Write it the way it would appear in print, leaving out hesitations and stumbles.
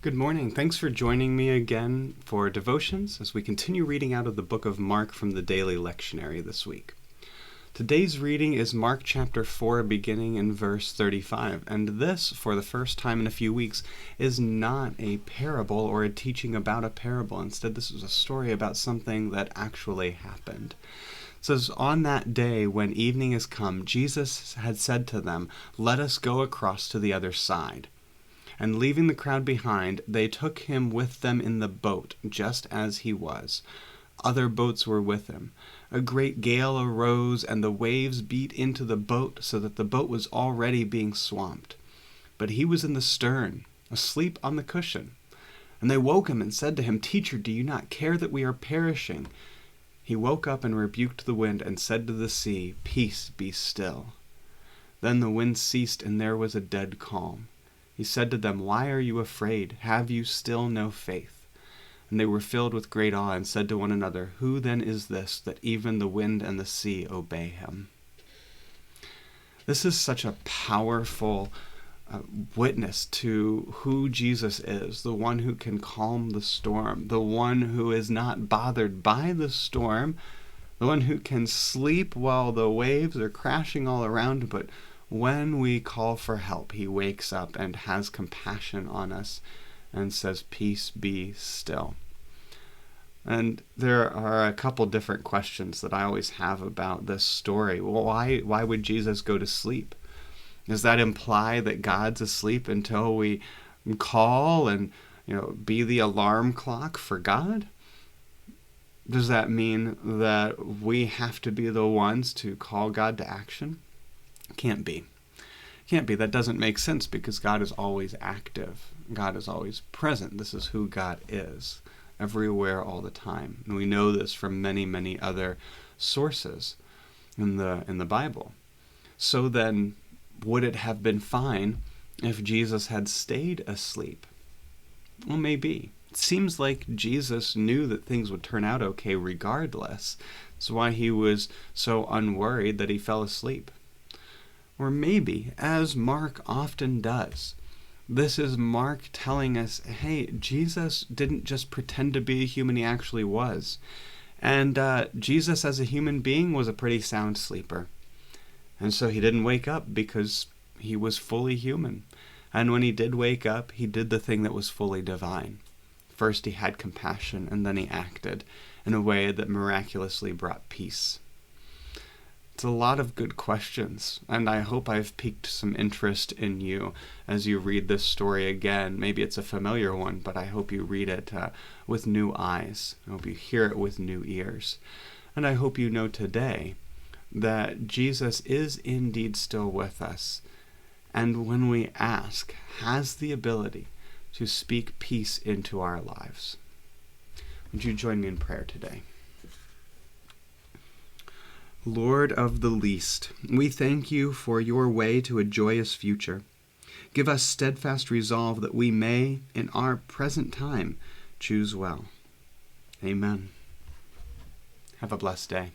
Good morning. Thanks for joining me again for devotions as we continue reading out of the book of Mark from the daily lectionary this week. Today's reading is Mark chapter 4, beginning in verse 35, and this, for the first time in a few weeks, is not a parable or a teaching about a parable. Instead, this is a story about something that actually happened. It says, "On that day when evening is come, Jesus had said to them, 'Let us go across to the other side.' And leaving the crowd behind, they took him with them in the boat, just as he was. Other boats were with him. A great gale arose, and the waves beat into the boat, so that the boat was already being swamped. But he was in the stern, asleep on the cushion. And they woke him and said to him, 'Teacher, do you not care that we are perishing?' He woke up and rebuked the wind and said to the sea, 'Peace, be still.' Then the wind ceased, and there was a dead calm. He said to them, 'Why are you afraid? Have you still no faith?' And they were filled with great awe and said to one another, 'Who then is this, that even the wind and the sea obey him?'" This is such a powerful witness to who Jesus is, the one who can calm the storm, the one who is not bothered by the storm, the one who can sleep while the waves are crashing all around, but when we call for help, he wakes up and has compassion on us and says, "Peace, be still." And there are a couple different questions that I always have about this story. Well, why would Jesus go to sleep? Does that imply that God's asleep until we call and be the alarm clock for God? Does that mean that we have to be the ones to call God to action? Can't be. That doesn't make sense because God is always active. God is always present. This is who God is, everywhere, all the time. And we know this from many, many other sources in the Bible. So then, would it have been fine if Jesus had stayed asleep? Well, maybe. It seems like Jesus knew that things would turn out okay regardless. That's why he was so unworried that he fell asleep. Or maybe, as Mark often does, this is Mark telling us, hey, Jesus didn't just pretend to be a human, he actually was. And Jesus as a human being was a pretty sound sleeper. And so he didn't wake up because he was fully human. And when he did wake up, he did the thing that was fully divine. First he had compassion, and then he acted in a way that miraculously brought peace. It's a lot of good questions, and I hope I've piqued some interest in you as you read this story again. Maybe it's a familiar one, but I hope you read it with new eyes. I hope you hear it with new ears. And I hope you know today that Jesus is indeed still with us, and when we ask, has the ability to speak peace into our lives. Would you join me in prayer today? Lord of the least, we thank you for your way to a joyous future. Give us steadfast resolve that we may, in our present time, choose well. Amen. Have a blessed day.